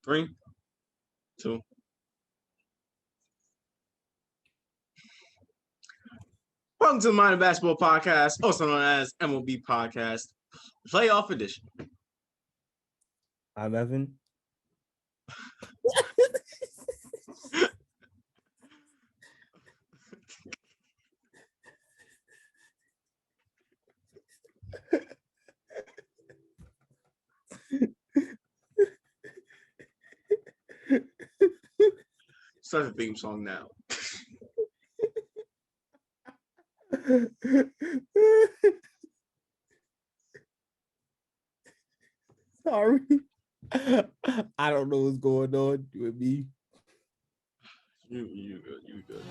3, 2. Welcome to the Mind of Basketball Podcast, also known as M.O.B Podcast, Playoff Edition. I'm Evan. Start the theme song now. Sorry. I don't know what's going on with me. You good.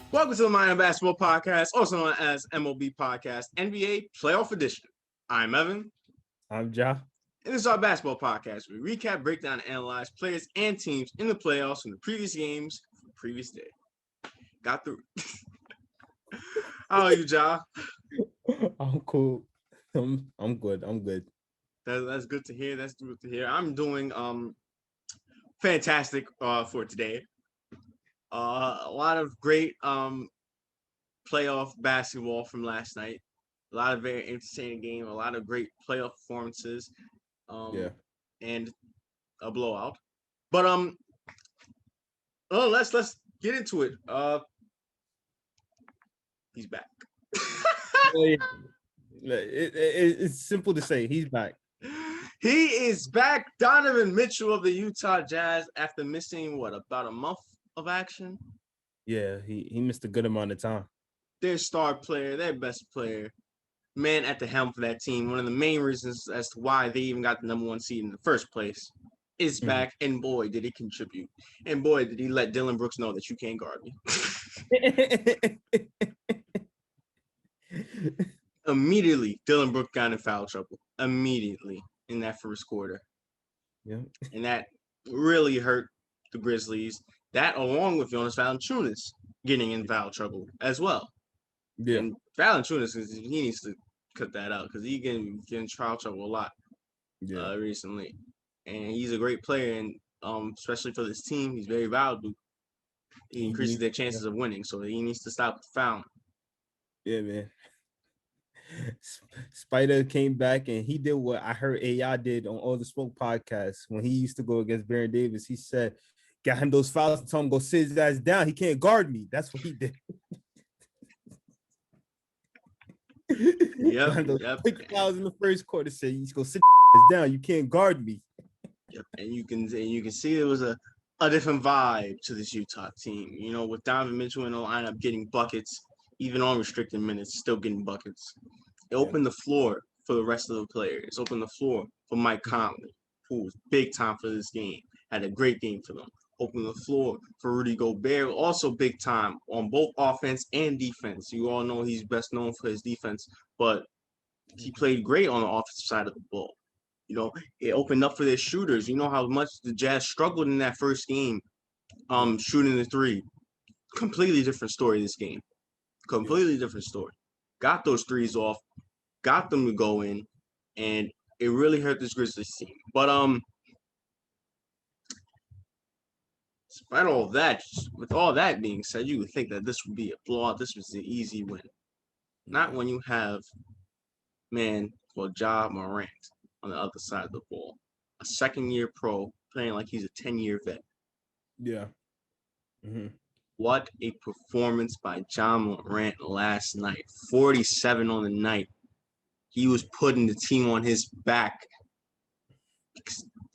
Welcome to the Mind of Basketball Podcast, also known as M.O.B Podcast, NBA Playoff Edition. I'm Evan. I'm Ja. And this is our basketball podcast. We recap, break down, and analyze players and teams in the playoffs from the previous games from the previous day. Got through. How are you, Ja? I'm cool. I'm good. That's good to hear. That's good to hear. I'm doing fantastic for today. A lot of great playoff basketball from last night. A lot of very entertaining game. A lot of great playoff performances. And a blowout. But let's get into it. He's back. It's simple to say he's back. He is back. Donovan Mitchell of the Utah Jazz, after missing about a month of action. Yeah, he missed a good amount of time. Their star player, their best player, man at the helm for that team. One of the main reasons as to why they even got the number 1 seed in the first place is back. And boy, did he contribute. And boy, did he let Dylan Brooks know that you can't guard me. Immediately, Dylan Brooks got in foul trouble. Immediately in that first quarter. Yeah. And that really hurt the Grizzlies. That, along with Jonas Valanciunas getting in foul trouble as well. Yeah. And Valanciunas, he needs to cut that out because he getting in foul trouble a lot recently. And he's a great player, and especially for this team, he's very valuable. He increases their chances of winning, so he needs to stop fouling. Yeah, man. SPIDA came back and he did what I heard AI did on All the Smoke podcast when he used to go against Baron Davis. He said, got him those fouls and told him go sit his ass down. He can't guard me. That's what he did. Yep. Quick fouls in the first quarter. Said, "You go sit down. You can't guard me." Yep. And you can see it was a different vibe to this Utah team. You know, with Donovan Mitchell in the lineup getting buckets, even on restricted minutes, still getting buckets. It opened the floor for the rest of the players. Opened the floor for Mike Conley, who was big time for this game. Had a great game for them. Opened the floor for Rudy Gobert, also big time on both offense and defense. You all know he's best known for his defense, but he played great on the offensive side of the ball. You know, it opened up for their shooters. You know how much the Jazz struggled in that first game, shooting the three. Completely different story this game. Completely different story. Got those threes off, got them to go in, and it really hurt this Grizzlies team. But despite all that, with all that being said, you would think that this would be a blowout. This was an easy win. Not when you have Ja Morant on the other side of the ball, a second-year pro playing like he's a 10-year vet. Yeah. Mm-hmm. What a performance by Ja Morant last night. 47 on the night. He was putting the team on his back.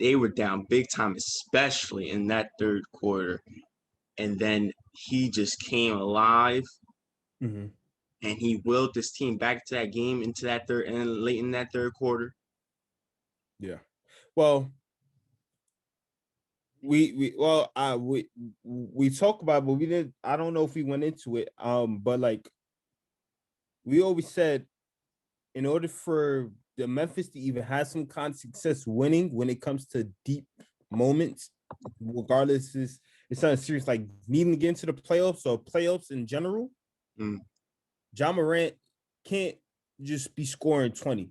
They were down big time, especially in that third quarter. And then he just came alive. Mm-hmm. And he willed this team back to that game into that third and late in that third quarter. Yeah. Well, we talked about it, but we didn't. I don't know if we went into it. But like we always said in order for the Memphis to even have some kind of success winning when it comes to deep moments, regardless it's not serious like needing to get into the playoffs or playoffs in general. Mm. Ja Morant can't just be scoring 20.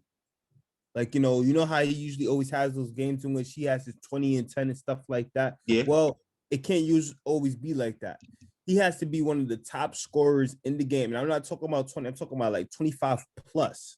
Like, you know how he usually always has those games in which he has his 20 and 10 and stuff like that. Yeah. Well, it can't always be like that. He has to be one of the top scorers in the game. And I'm not talking about 20, I'm talking about like 25 plus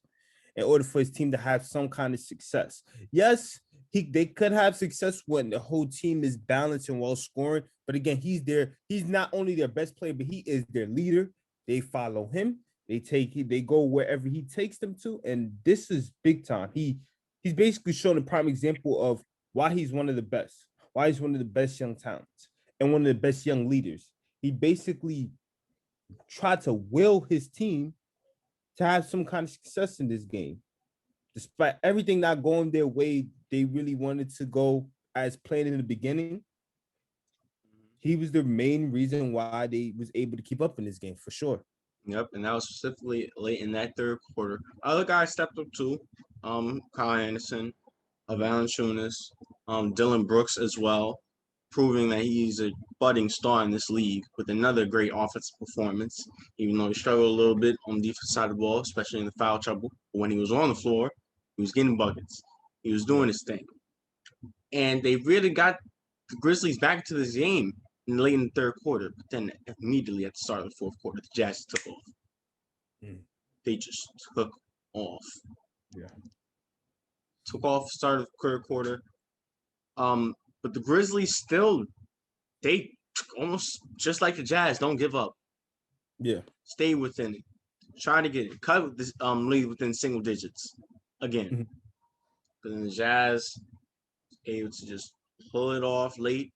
in order for his team to have some kind of success. Yes, they could have success when the whole team is balanced and well scoring. But again, he's not only their best player, but he is their leader. They follow him. They go wherever he takes them to, and this is big time. He's basically shown a prime example of why he's one of the best, why he's one of the best young talents, and one of the best young leaders. He basically tried to will his team to have some kind of success in this game, despite everything not going their way. They really wanted to go as planned in the beginning. He was the main reason why they was able to keep up in this game for sure. Yep, and that was specifically late in that third quarter. Other guys stepped up too. Kyle Anderson, Valanciunas, Dylan Brooks as well, proving that he's a budding star in this league with another great offensive performance. Even though he struggled a little bit on the defensive side of the ball, especially in the foul trouble. But when he was on the floor, he was getting buckets. He was doing his thing. And they really got the Grizzlies back to this game late in the third quarter. But then immediately at the start of the fourth quarter, the Jazz took off. They just took off. Yeah. Took off start of the third quarter. But the Grizzlies still, they almost just like the Jazz, don't give up. Yeah. Stay within it. Try to get it. Cut this lead within single digits again. Mm-hmm. But then the Jazz able to just pull it off late,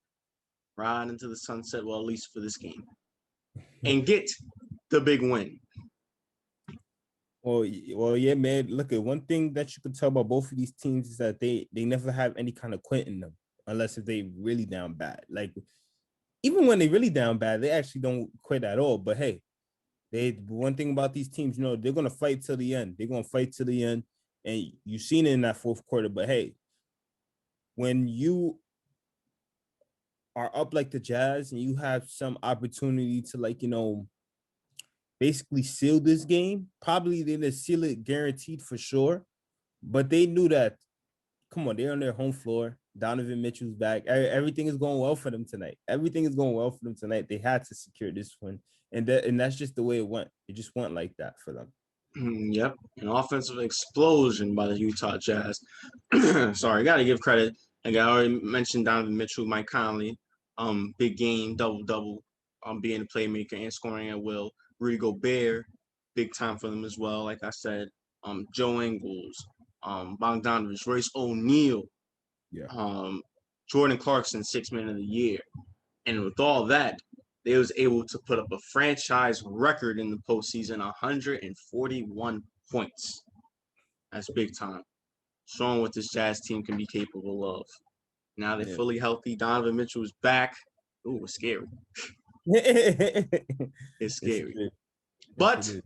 ride into the sunset, well, at least for this game. And get the big win. Well, yeah, man. Look, at one thing that you can tell about both of these teams is that they never have any kind of quit in them, unless if they really down bad. Like, even when they really down bad, they actually don't quit at all. But hey, one thing about these teams, they're gonna fight till the end. They're gonna fight till the end, and you've seen it in that fourth quarter. But hey, when you are up like the Jazz and you have some opportunity to basically seal this game, probably they didn't seal it guaranteed for sure. But they knew that, come on, they're on their home floor. Donovan Mitchell's back. Everything is going well for them tonight. Everything is going well for them tonight. They had to secure this win. And that's just the way it went. It just went like that for them. Yep. An offensive explosion by the Utah Jazz. Sorry, got to give credit. Like I already mentioned Donovan Mitchell, Mike Conley, big game, double-double, being a playmaker and scoring at will. Rudy Gobert, big time for them as well. Like I said, Joe Ingles, Bogdanovich, Royce O'Neal, Jordan Clarkson, 6th Man of the Year. And with all that, they was able to put up a franchise record in the postseason, 141 points. That's big time. Showing what this Jazz team can be capable of. Now they're fully healthy. Donovan Mitchell is back. Ooh, it's scary. It's scary. But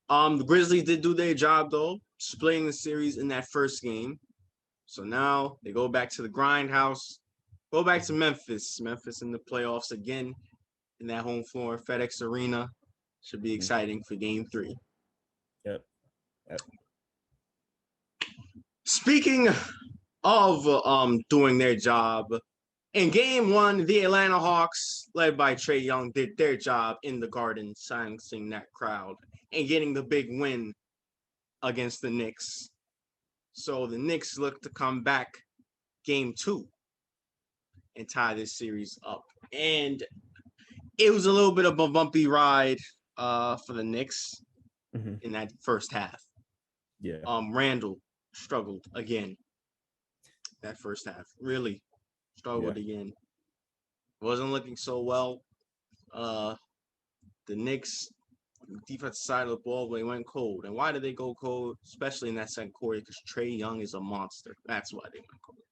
the Grizzlies did do their job, though, splitting the series in that first game. So now they go back to the grindhouse, go back to Memphis. Memphis in the playoffs again in that home floor, FedEx Arena. Should be exciting for Game 3. Yep. Speaking of doing their job, in Game 1, the Atlanta Hawks, led by Trae Young, did their job in the Garden, silencing that crowd and getting the big win against the Knicks. So the Knicks look to come back Game 2 and tie this series up. And it was a little bit of a bumpy ride for the Knicks in that first half. Yeah. Randall struggled again that first half. Really struggled again. Wasn't looking so well. The Knicks defensive side of the ball, they went cold. And why did they go cold? Especially in that second quarter, because Trae Young is a monster. That's why they went cold.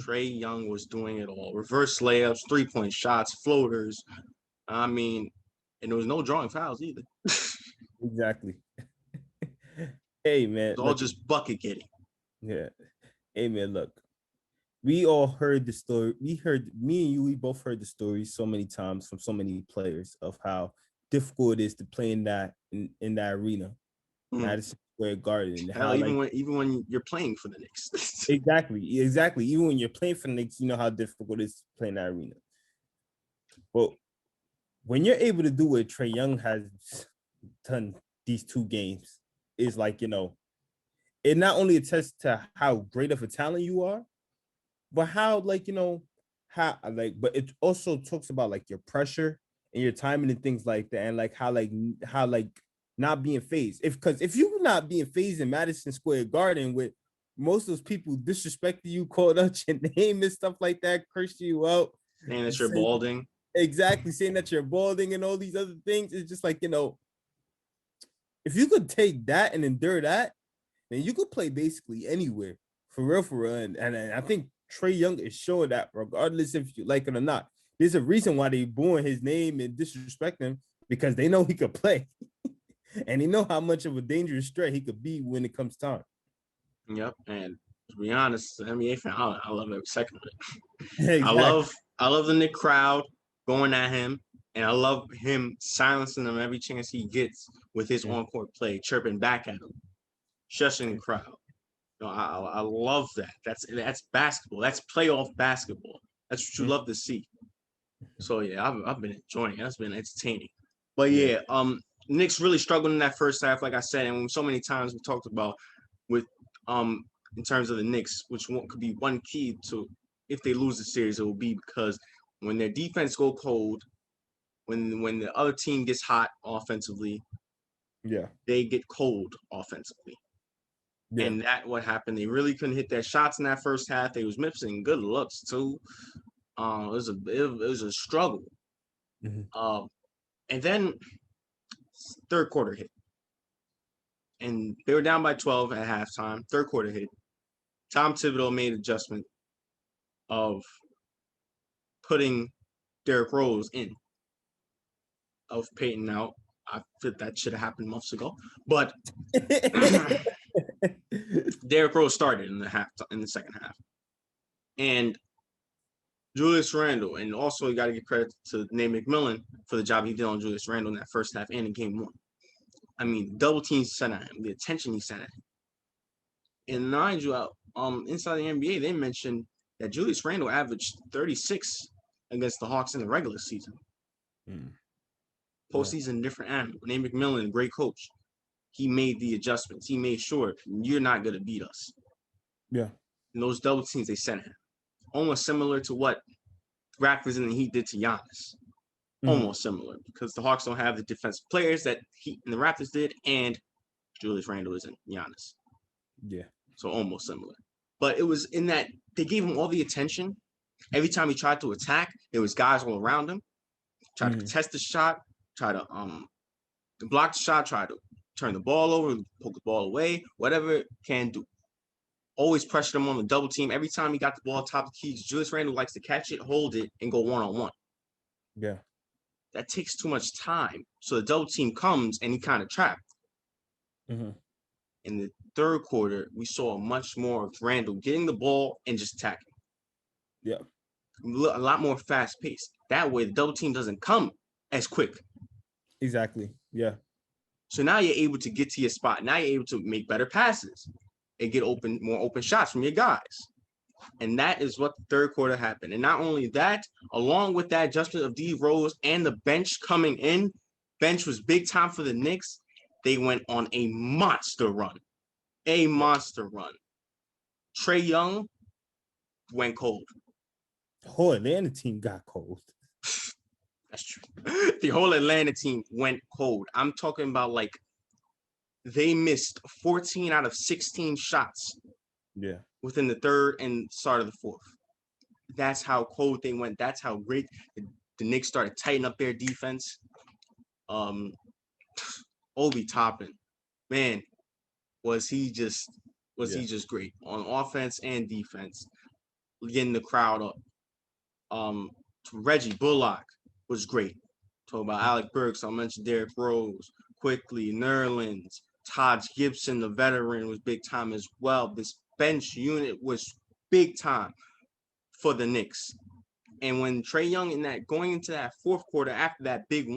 Trae Young was doing it all. Reverse layups, 3-point shots, floaters. I mean, And there was no drawing fouls either. Exactly. Hey man, It's all just bucket getting. Yeah. Hey man, look. We all heard the story. Me and you, we both heard the story so many times from so many players of how difficult it is to play in that arena, Madison Square Garden, and Hell, how even when you're playing for the Knicks. exactly. Even when you're playing for the Knicks, you know how difficult it is to play in that arena. But when you're able to do what Trae Young has done these 2 games, is like, it not only attests to how great of a talent you are, but how but it also talks about like your pressure and your timing and things like that, and like how not being phased. If you're not being phased in Madison Square Garden with most of those people disrespecting you, called out your name and stuff like that, cursing you out, saying that you're balding. Exactly, saying that you're balding and all these other things. It's just like, if you could take that and endure that, then you could play basically anywhere, for real. And I think Trae Young is showing that, regardless if you like it or not. There's a reason why they booing his name and disrespect him, because they know he could play. And they know how much of a dangerous threat he could be when it comes time. Yep. And to be honest, NBA fan, I love every second of it. Exactly. I love the Knicks crowd going at him, and I love him silencing them every chance he gets with his on-court play, chirping back at him, shushing the crowd. I love that. That's basketball. That's playoff basketball. That's what you love to see. So yeah, I've been enjoying it. That's been entertaining. But yeah, Knicks really struggled in that first half, like I said, and so many times we talked about with in terms of the Knicks, which could be one key to if they lose the series, it will be because when their defense go cold, when the other team gets hot offensively, they get cold offensively. Yeah. And that what happened. They really couldn't hit their shots in that first half. They was missing good looks too. It was a struggle. And then third quarter hit. And they were down by 12 at halftime. Third quarter hit. Tom Thibodeau made an adjustment of putting Derrick Rose in, of Peyton out. I feel that should have happened months ago. But Derrick Rose started in the second half. And Julius Randle, and also you got to give credit to Nate McMillan for the job he did on Julius Randle in that first half and in game 1. I mean, double teams sent at him, the attention he sent at him. And mind you, inside the NBA, they mentioned that Julius Randle averaged 36 against the Hawks in the regular season. Postseason, different animal. Nate McMillan, great coach. He made the adjustments. He made sure you're not going to beat us. Yeah. And those double teams they sent at him. Almost similar to what Raptors and the Heat did to Giannis. Almost similar, because the Hawks don't have the defensive players that Heat and the Raptors did, and Julius Randle isn't Giannis. Yeah. So almost similar. But it was in that they gave him all the attention. Every time he tried to attack, there was guys all around him. Try to contest the shot, try to block the shot, try to turn the ball over, poke the ball away, whatever it can do. Always pressured him on the double team. Every time he got the ball top of the key, Julius Randle likes to catch it, hold it, and go one-on-one. Yeah. That takes too much time. So the double team comes, and he kind of trapped. In the third quarter, we saw much more of Randle getting the ball and just attacking. Yeah. A lot more fast-paced. That way, the double team doesn't come as quick. Exactly. Yeah. So now you're able to get to your spot. Now you're able to make better passes and get more open shots from your guys. And that is what the third quarter happened. And not only that, along with that adjustment of D Rose and the bench coming in, bench was big time for the Knicks. They went on a monster run. Trae Young went cold. The whole Atlanta team got cold. That's true. The whole Atlanta team went cold. I'm talking about like they missed 14 out of 16 shots. Yeah. Within the third and start of the fourth. That's how cold they went. That's how great the Knicks started tightening up their defense. Obi Toppin, man, was he just great on offense and defense, getting the crowd up. Reggie Bullock was great. Talk about Alec Burks. I'll mention Derrick Rose quickly. Nerlens, Taj Gibson, the veteran, was big time as well. This bench unit was big time for the Knicks. And when Trae Young going into that fourth quarter after that big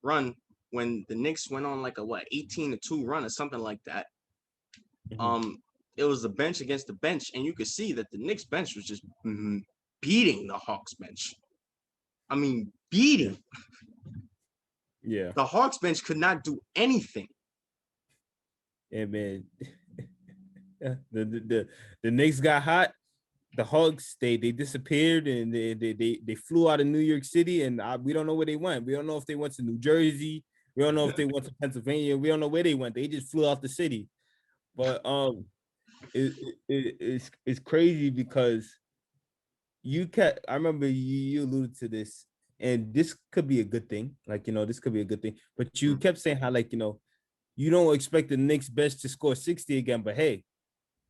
run, when the Knicks went on like a 18-2 run or something like that, it was the bench against the bench, and you could see that the Knicks bench was just beating the Hawks bench. I mean, beating. Yeah. The Hawks bench could not do anything. Yeah, man. the Knicks got hot. The Hawks, they disappeared, and they flew out of New York City, and we don't know where they went. We don't know if they went to New Jersey. We don't know if they went to Pennsylvania. We don't know where they went. They just flew out the city. But it's crazy because I remember you alluded to this, and this could be a good thing. Like, this could be a good thing. But you kept saying how, like, you don't expect the Knicks bench to score 60 again, but hey,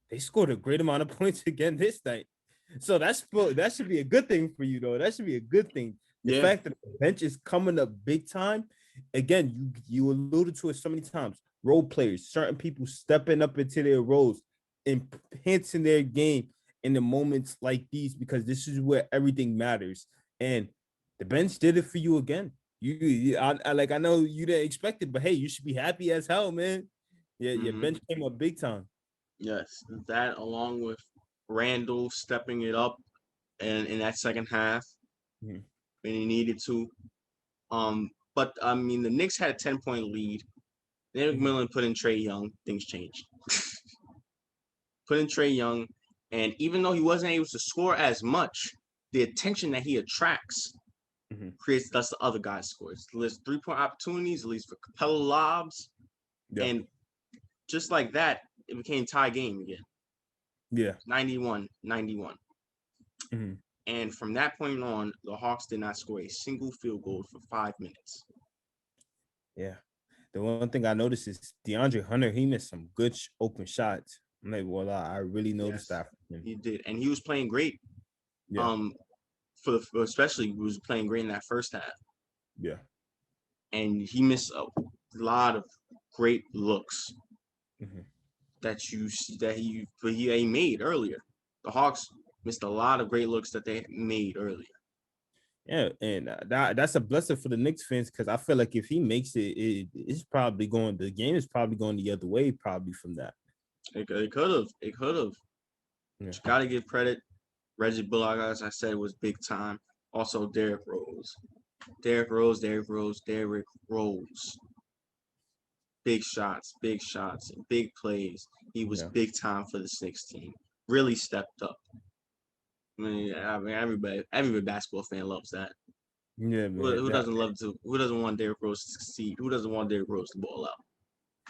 they scored a great amount of points again this night. So that should be a good thing for you, though. That should be a good thing. The fact that the bench is coming up big time. Again, you alluded to it so many times. Role players, certain people stepping up into their roles, enhancing their game in the moments like these, because this is where everything matters. And the bench did it for you again. I know you didn't expect it, but hey, you should be happy as hell, man. Yeah, your bench came up big time. Yes, that along with Randall stepping it up and in that second half when he needed to. But I mean, the Knicks had a 10-point lead. Then McMillan put in Trae Young. Things changed. Put in Trae Young, and even though he wasn't able to score as much, the attention that he attracts creates thus the other guys scores. There's 3-point opportunities, at least for Capella lobs, and just like that, it became tie game again. Yeah. 91. And from that point on, the Hawks did not score a single field goal for 5 minutes. Yeah. The one thing I noticed is DeAndre Hunter, he missed some good open shots. I'm like, well, I really noticed that. He did. And he was playing great. Yeah. Especially he was playing great in that first half. Yeah. And he missed a lot of great looks that he made earlier. The Hawks missed a lot of great looks that they made earlier. Yeah, and that's a blessing for the Knicks fans, because I feel like if he makes it, it's probably going. The game is probably going the other way, probably from that. It could have. Yeah. You got to give credit. Reggie Bullock, as I said, was big time. Also, Derrick Rose. Big shots, and big plays. He was big time for the Knicks team. Really stepped up. I mean, every basketball fan loves that. Yeah, man. Who doesn't want Derrick Rose to succeed? Who doesn't want Derrick Rose to ball out?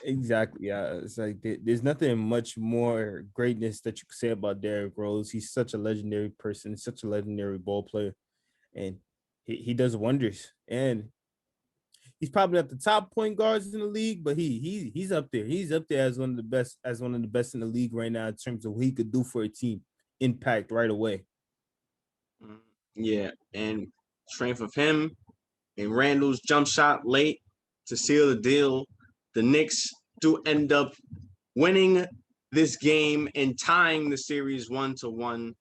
Exactly. Yeah, it's like there's nothing much more greatness that you could say about Derrick Rose. He's such a legendary person, such a legendary ball player, and he does wonders. And he's probably not the top point guards in the league, but he's up there. He's up there as one of the best in the league right now in terms of what he could do for a team, impact right away. Yeah, and strength of him and Randall's jump shot late to seal the deal. The Knicks do end up winning this game and tying the series 1-1.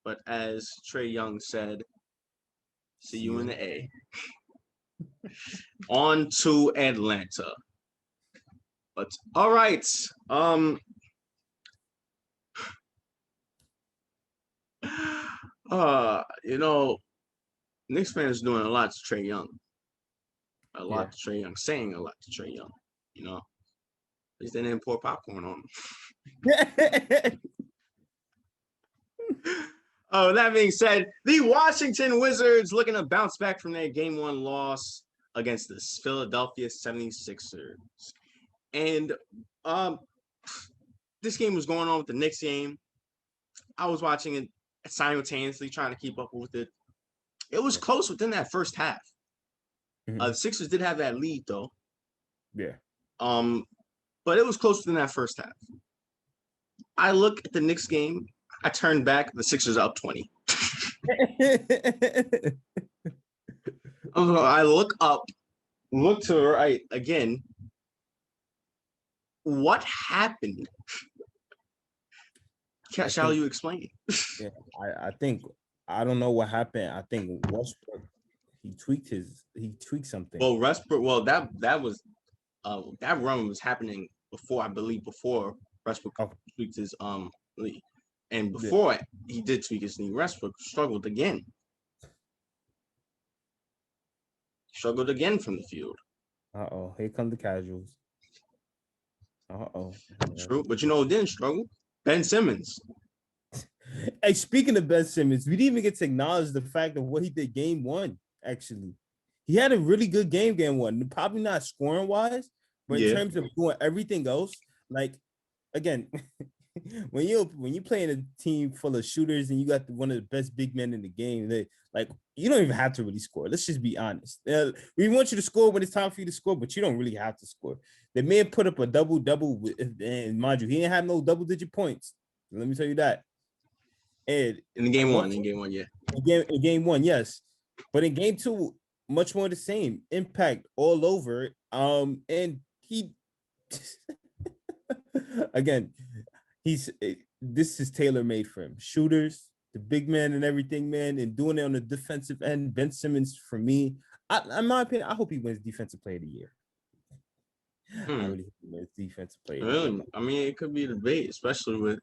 But as Trae Young said, see you in the A. On to Atlanta. But all right. Knicks fans doing a lot to Trae Young. To Trae Young, saying a lot to Trae Young. At least they didn't pour popcorn on him. That being said, the Washington Wizards looking to bounce back from their Game 1 loss against the Philadelphia 76ers. And this game was going on with the Knicks game. I was watching it simultaneously, trying to keep up with it. It was close within that first half. The Sixers did have that lead, though. Yeah. But it was close within that first half. I look at the Knicks game. I turn back. The Sixers are up 20. I look up. look to the right again. What happened? Shall you explain? Yeah, I think I don't know what happened. I think Westbrook he tweaked something. Well, Westbrook. Well, that was that run was happening before, I believe, before Westbrook Oh, tweaked his knee, and yeah. before he did tweak his knee, Westbrook struggled again. Struggled again from the field. Uh-oh, here come the casuals. Uh-oh. True, but you know who didn't struggle? Ben Simmons. Hey, speaking of Ben Simmons, we didn't even get to acknowledge the fact of what he did game one, actually. He had a really good game one. Probably not scoring wise, but in Yeah. terms of doing everything else, like again, when you play in a team full of shooters and you got one of the best big men in the game, they like you don't even have to really score. Let's just be honest. We want you to score when it's time for you to score, but you don't really have to score. The man put up a double, and mind you, he didn't have no double-digit points. Let me tell you that. And in game one, yeah. In game one, yes. But in game two, much more the same. Impact all over. And he again, this is tailor-made for him. Shooters, the big man and everything, man, and doing it on the defensive end. Ben Simmons, for me, in my opinion, I hope he wins Defensive Player of the Year. I really hope he wins Defensive Player of the Year. Really? I mean, it could be a debate, especially with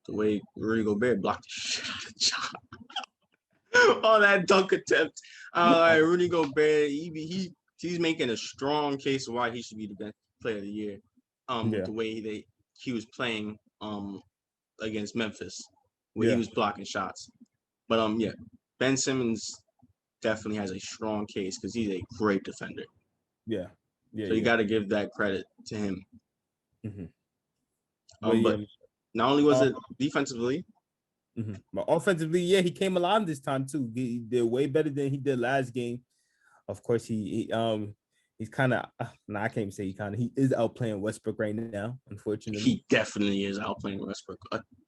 the way Rudy Gobert blocked the shit out of Ja. All that dunk attempt. Rudy Gobert, he's making a strong case of why he should be the best player of the year. With the way he was playing against Memphis, where he was blocking shots. But yeah, Ben Simmons definitely has a strong case because he's a great defender. Yeah. So you got to give that credit to him. Mm-hmm. But not only was it defensively, but offensively, yeah, he came alive this time too. He did way better than he did last game. Of course, he's kind of I can't even say he is outplaying Westbrook right now. Unfortunately, he definitely is outplaying Westbrook.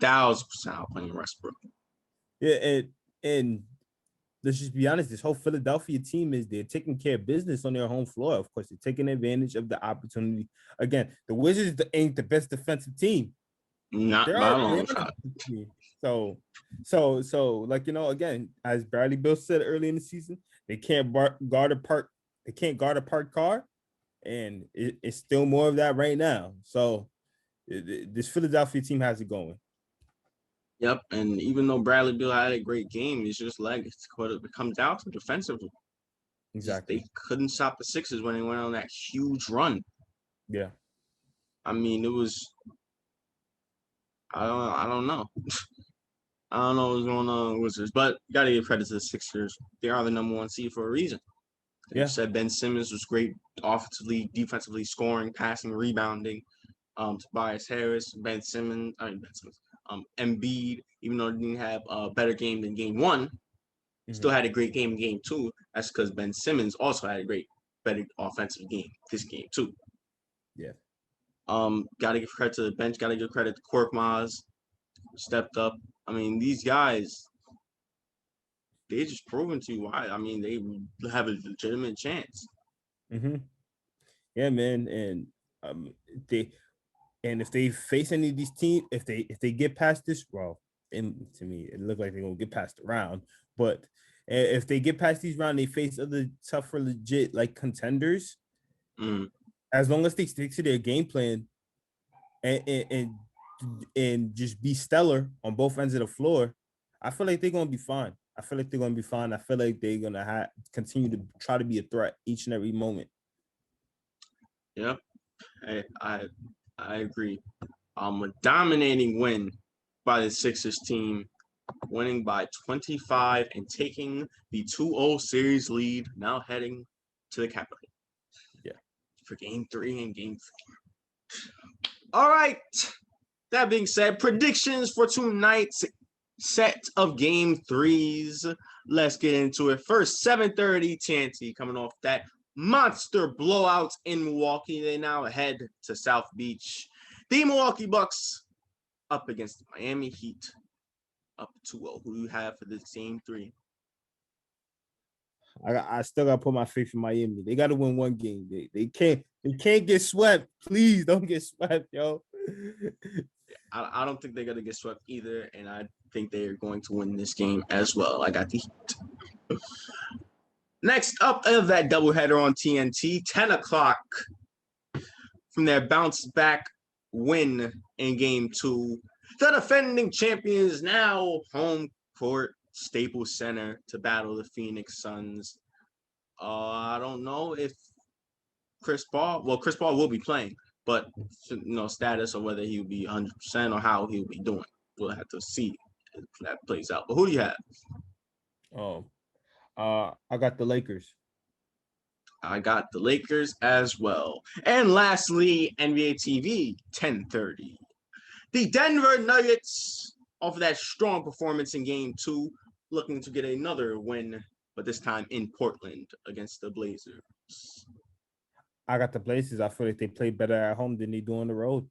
1,000% outplaying Westbrook. Yeah, and let's just be honest. This whole Philadelphia team they're taking care of business on their home floor. Of course, they're taking advantage of the opportunity. Again, the Wizards ain't the best defensive team. Not by a long shot. So, like again, as Bradley Beal said early in the season, they can't guard a parked car, and it's still more of that right now. So, this Philadelphia team has it going. Yep, and even though Bradley Beal had a great game, it's just like it comes down to defensively. Exactly. They couldn't stop the Sixers when they went on that huge run. Yeah. I mean, it was. I don't know. I don't know what's going on with Wizards, but you got to give credit to the Sixers. They are the number one seed for a reason. You said Ben Simmons was great offensively, defensively, scoring, passing, rebounding. Tobias Harris, Embiid, even though he didn't have a better game than game one, still had a great game in game two. That's because Ben Simmons also had a better offensive game this game too. Yeah. Got to give credit to the bench. Got to give credit to Korkmaz, stepped up. I mean, these guys, they just proven to you why. I mean, they have a legitimate chance. Mm-hmm. Yeah, man, and if they face any of these teams, if they get past this, well, and to me, it looked like they're gonna get past the round. But if they get past these rounds, they face other tougher, legit like contenders. As long as they stick to their game plan and just be stellar on both ends of the floor, I feel like they're gonna be fine. I feel like they're going to continue to try to be a threat each and every moment. Yep, I agree. A dominating win by the Sixers team, winning by 25 and taking the 2-0 series lead, now heading to the Capitol. Yeah. For game 3 and game 4. All right. That being said, predictions for tonight's set of game 3s. Let's get into it. First, 7:30 TNT coming off that monster blowout in Milwaukee. They now head to South Beach. The Milwaukee Bucks up against the Miami Heat, up 2-0. Who do you have for this game 3? I still gotta put my faith in Miami. They gotta win one game. They can't get swept. Please don't get swept, yo. I don't think they're gonna get swept either, and I think they're going to win this game as well. I got the Heat. Next up of that doubleheader on TNT, 10 o'clock from their bounce back win in game 2. The defending champions now home court Staples Center to battle the Phoenix Suns. I don't know if Chris Paul will be playing, but status or whether he'll be 100% or how he'll be doing. We'll have to see if that plays out. But who do you have? I got the Lakers. I got the Lakers as well. And lastly, NBA TV, 10:30. The Denver Nuggets, off of that strong performance in game 2, looking to get another win, but this time in Portland against the Blazers. I got the Blazers. I feel like they play better at home than they do on the road.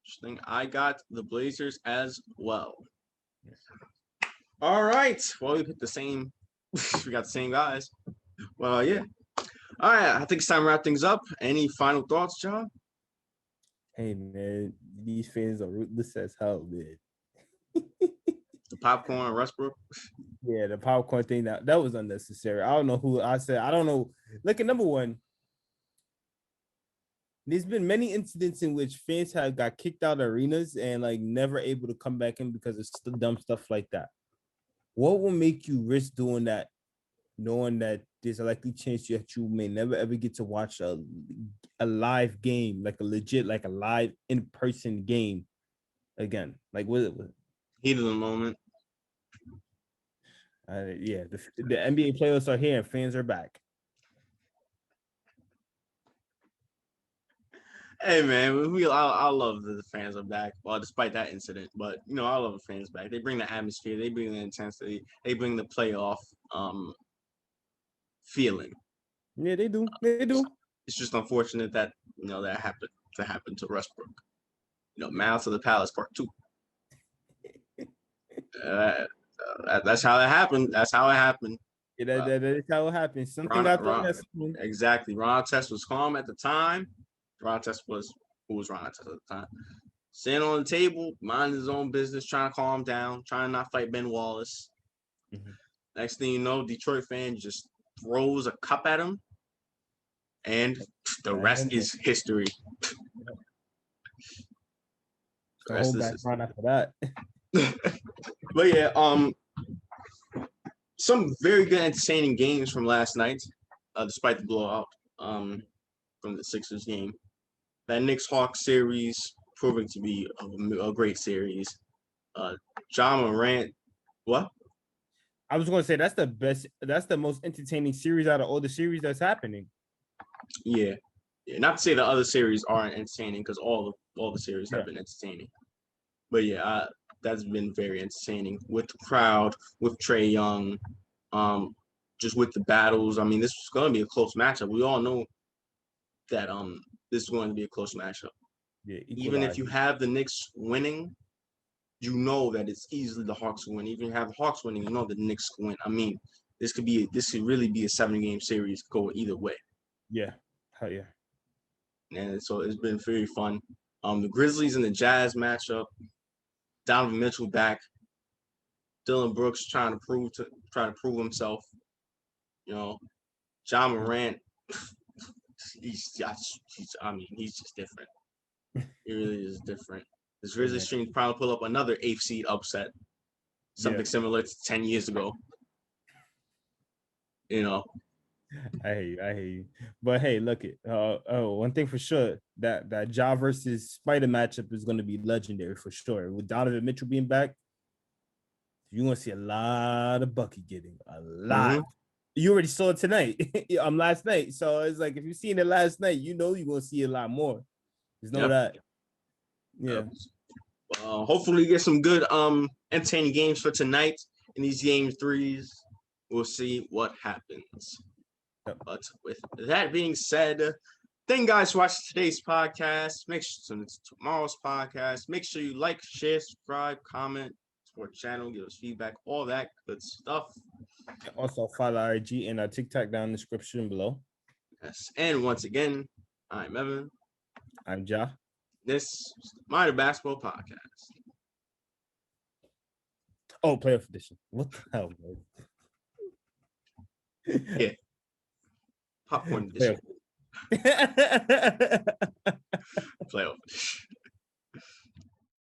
Interesting. I got the Blazers as well. All right. Well, we picked the same. We got the same guys. Well, yeah. All right. I think it's time to wrap things up. Any final thoughts, John? Hey, man. These fans are ruthless as hell, man. The popcorn, Westbrook. Yeah, the popcorn thing, that was unnecessary. I don't know who I said. I don't know. Look at number one. There's been many incidents in which fans have got kicked out of arenas and like never able to come back in because of dumb stuff like that. What will make you risk doing that, knowing that there's a likely chance that you may never ever get to watch a live game, like a legit, like a live in-person game again? Like what? Heat of the moment. Yeah, the NBA playoffs are here and fans are back. Hey man, I love that the fans are back. Well, despite that incident, but I love the fans back. They bring the atmosphere, they bring the intensity, they bring the playoff feeling. Yeah, they do. They do. It's just unfortunate that that happened to Westbrook. Mouth of the Palace Part 2. That's how it happened. That's how it happened. Yeah, that's how it happened. Something got thrown. Exactly. Ron Artest was calm at the time. Ron Artest was Ron Artest at the time? Sitting on the table, minding his own business, trying to calm down, trying to not fight Ben Wallace. Mm-hmm. Next thing you know, Detroit fan just throws a cup at him, and the rest is history. The rest is history. After that. But yeah, some very good entertaining games from last night, despite the blowout from the Sixers game. That Knicks-Hawks series proving to be a great series. Ja Morant, what? I was going to say that's the best. That's the most entertaining series out of all the series that's happening. Yeah. Not to say the other series aren't entertaining, because all the series have been entertaining. But yeah, that's been very entertaining with the crowd, with Trae Young, just with the battles. I mean, this is going to be a close matchup. We all know that this is going to be a close matchup. Yeah, even if you have the Knicks winning, you know that it's easily the Hawks win. Even if you have the Hawks winning, you know that the Knicks win. I mean, this could really be a 7-game series, go either way. Yeah, hell yeah. And so it's been very fun. The Grizzlies and the Jazz matchup. Donovan Mitchell back. Dylan Brooks trying to prove himself. Ja Morant. He's just different. He really is different. This Grizzlies team probably pull up another 8th seed upset. Something similar to 10 years ago. I hear you. But hey, look it. One thing for sure, that Ja versus Spider matchup is going to be legendary for sure. With Donovan Mitchell being back, you're going to see a lot of bucket getting. A lot. Mm-hmm. You already saw it tonight. Last night. So it's like if you've seen it last night, you're going to see a lot more. There's no that. Yeah. Hopefully get some good entertaining games for tonight in these game 3s. We'll see what happens. But with that being said, thank you guys for watching today's podcast. Make sure to tune into tomorrow's podcast. Make sure you like, share, subscribe, comment, support the channel, give us feedback, all that good stuff. Also, follow our IG and our TikTok down in the description below. Yes. And once again, I'm Evan. I'm Ja. This is My Basketball Podcast. Oh, playoff edition. What the hell, bro? Yeah. Popcorn edition. Playoff. Playoff edition.